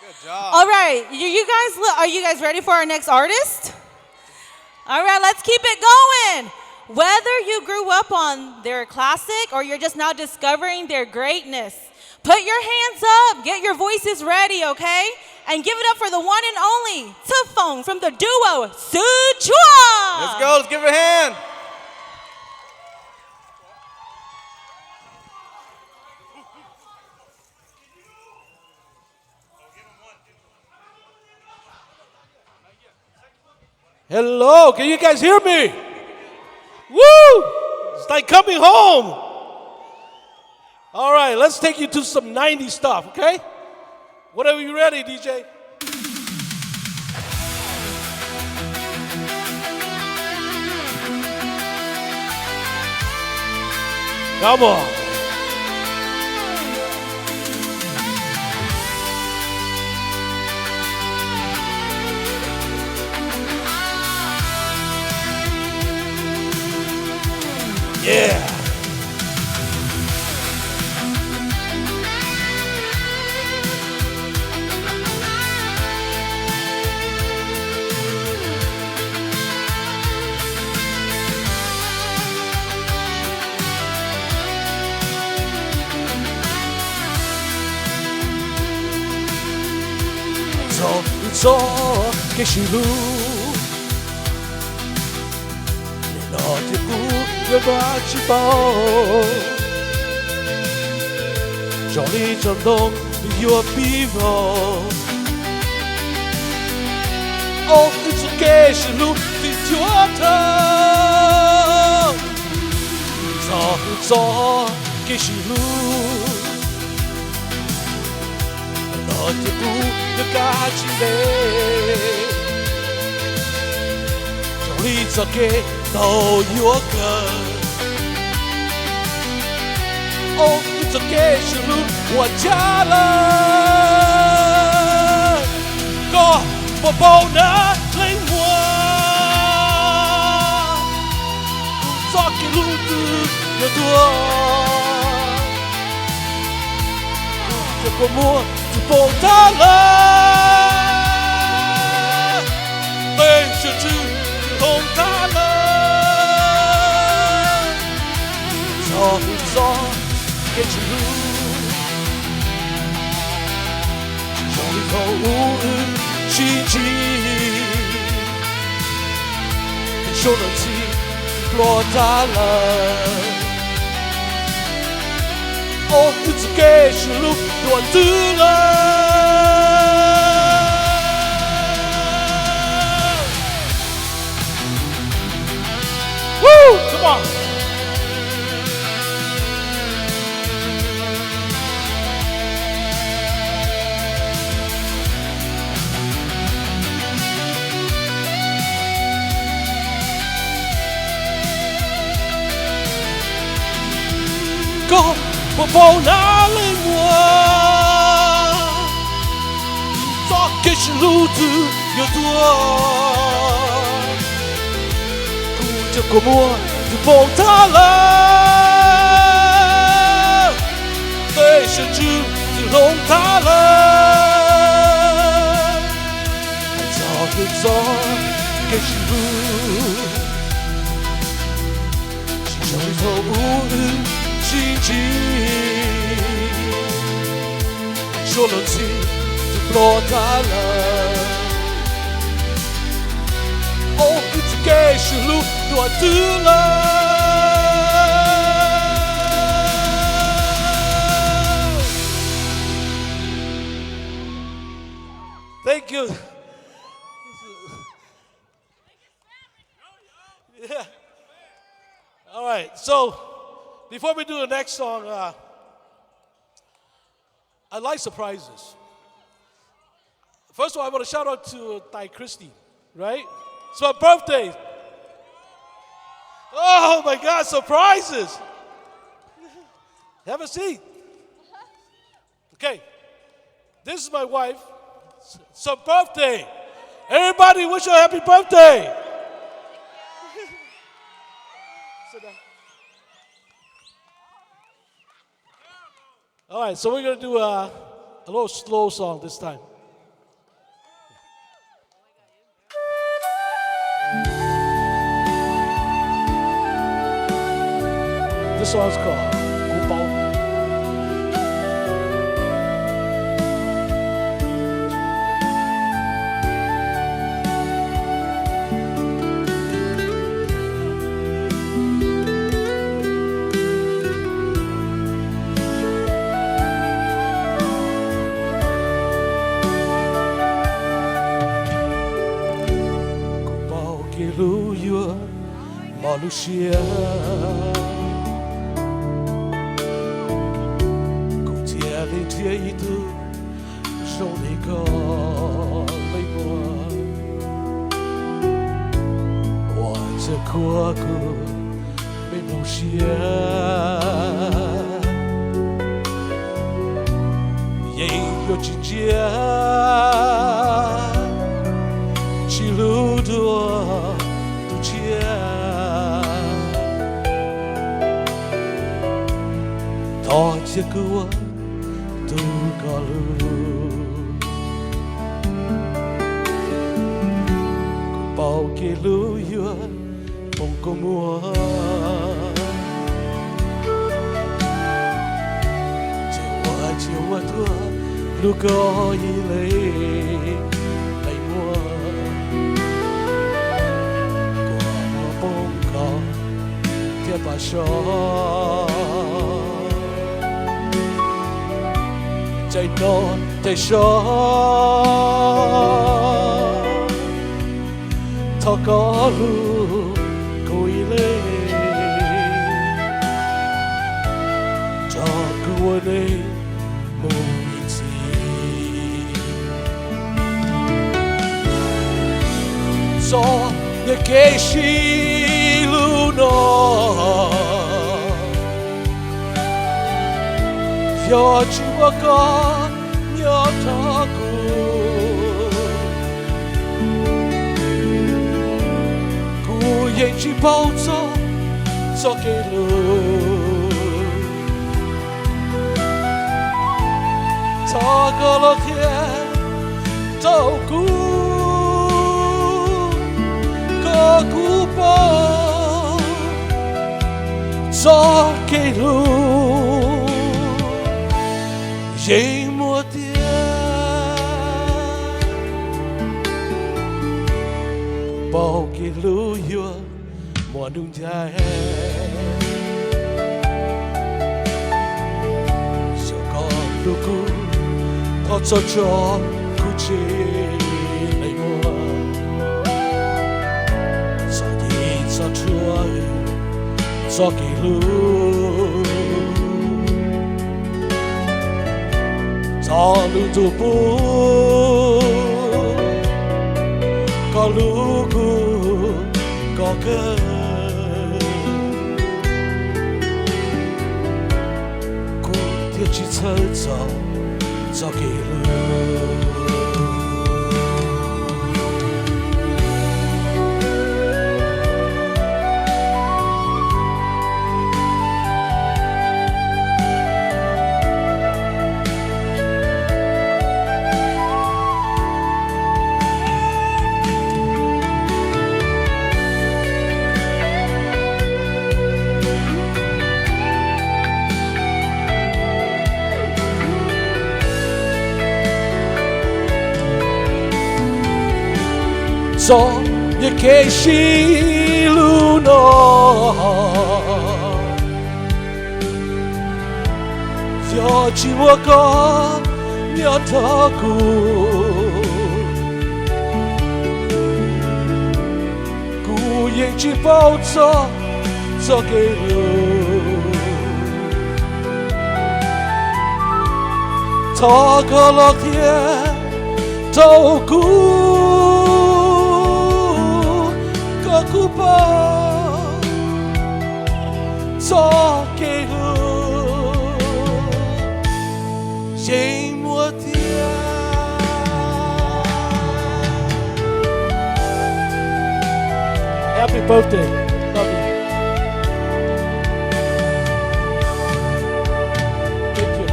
Good job. All right, are you guys ready for our next artist? All right, let's keep it going. Whether you grew up on their classic or you're just now discovering their greatness, put your hands up, get your voices ready, okay? And give it up for the one and only Tufong from the duo Xuab Tshuaj. Let's go. Let's give her a hand. Hello, can you guys hear me? Woo! It's like coming home. All right, let's take you to some 90s stuff, okay? Whenever you're ready, DJ. Come on. Yeah. So che si lu le notti buie baci bao Johnny Jondong io vivo Oh it's che si lu di tuota So che si lu Notte buia cacile Giornizzo che do your gun Oh, it's okay, Shilu, what jala Go, Bobona, Ling Talk you to your door Como tu pontala Deixa tu pontala Só que tu Jolie Gigi Jolie Flotala Oh, it's okay, je look doit tout là. Woo! Come on. Go! Pour la lingua So che ci lutu io tuo Cuccia come tu pontala Deixa giù tu lontana So che ci lutu Ci sono Solo ti flotala Oh, it's okay, Shilu, doit tout là Thank you. Yeah. All right, so before we do the next song, I like surprises. First of all, I want to shout out to Thai Christy, right? It's my birthday. Oh my God, surprises. Have a seat. Okay, this is my wife. It's her birthday. Everybody wish her a happy birthday. Sit down. All right, so we're going to do a little slow song this time. This song's called Cú Bao. Cú bao que luyua malusia. Lên thiên ý tư trong này có lấy mùa hoa giờ qua cô bên bầu xia vậy yo chỉ chia chỉ lưu đua tu chia thọ chia cua tu galu Cú bao que lu yua bông cô mua chiều qua thua lu có y lấy mua của bông cỏ thiệp bà cho chạy non chạy gió thọ có lu cùi lên cho cua đây mùi gì gió như kê shi lu nó yo chỉ có nhớ thọ cù yên chỉ bao cho kê lu thọ có lo thiên đâu có cú bao cho kê lu J'ai mua tiền bao kỳ lưu yua mùa đông dài giờ còn lưu cũ thọ cho cú chi lấy mua giờ đi cho chúa cho kỳ lưu cho lu tu bu có lu cu có cơ cu thiết chỉ chơi cho kỳ lu gió như kê shi lu nó gió chỉ mua có nhớ thọ cù cù yên chỉ bao cho kê lu thọ có lo thiên đâu cú cú bao cho kê lu j'ai mua tiền Happy birthday, love you. Thank you.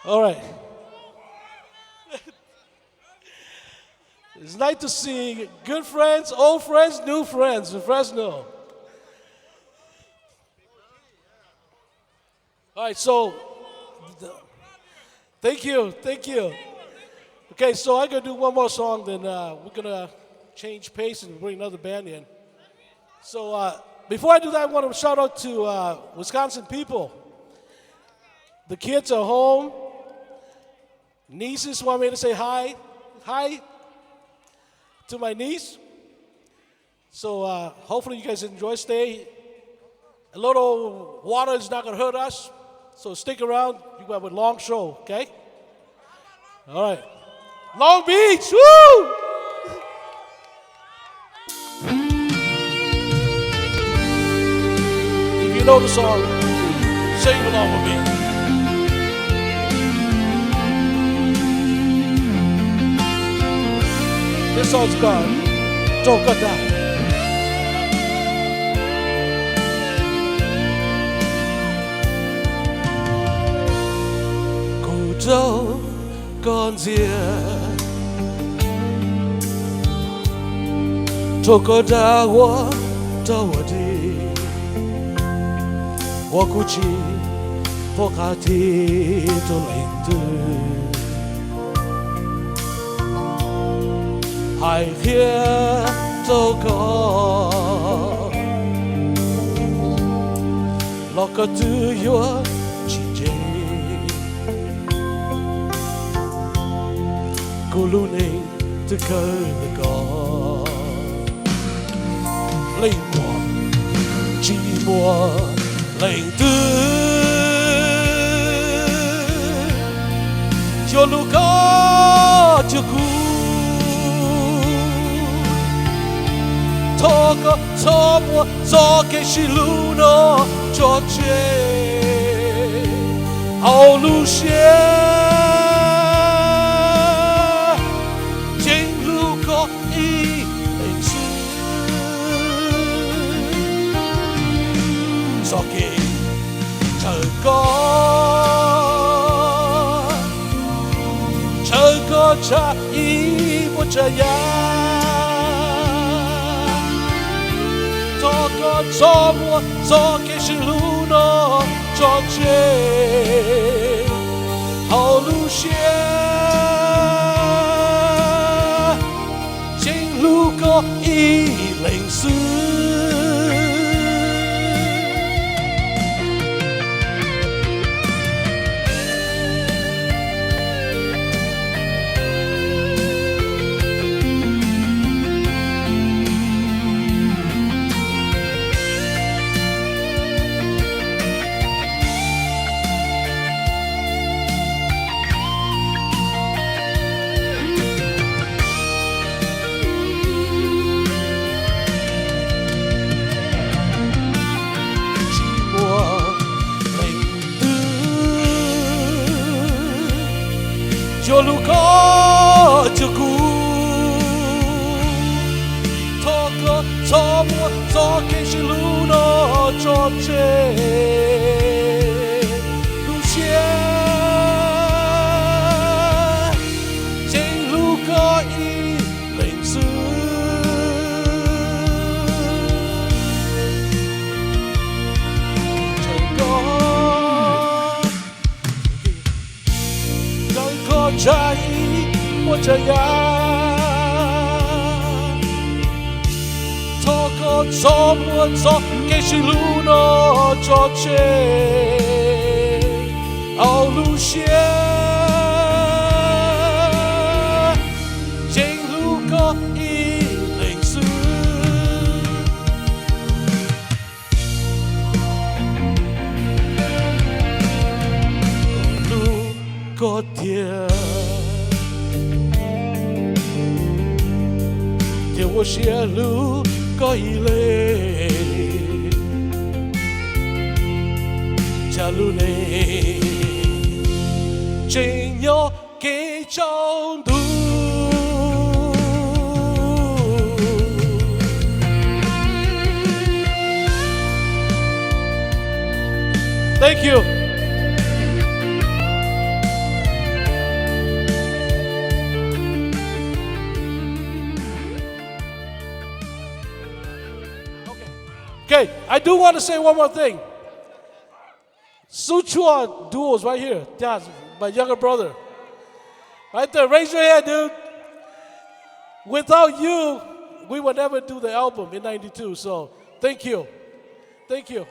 All right. It's nice to see good friends, old friends, new friends in Fresno. All right, so thank you, thank you. Okay, so I'm gonna do one more song, then we're gonna change pace and bring another band in. So before I do that, I want to shout out to Wisconsin people. The kids are home. Nieces want me to say hi. Hi to my niece. So hopefully you guys enjoy stay. A little water is not going to hurt us. So stick around. You have a long show, okay? All right. Long Beach, woo! If you know the song, sing along with me. This song's called Tokata. Cô dâu con riêng Tokata 我找我的我估计不卡提都领的海天走高，落个自由情节，咕噜你的歌的歌，令我寂寞冷的，就路高就哭。错个错误，错给是路呢，错觉好路线，进入过一零四，错给这个差异不这样。错误，错给是路呢，错觉好路线，进路过104。就路过就哭，错个错误，错给是路呢，错觉路线，进路过104，成功。差异我这样，错过错误错给是路呢，错觉好路线，进路过104，路过天。我写路过一类，假如你真有给中途 Thank you. Hey, I do want to say one more thing. Xuab Tshuaj duos right here. That's my younger brother. Right there. Raise your hand, dude. Without you, we would never do the album in '92. So thank you. Thank you.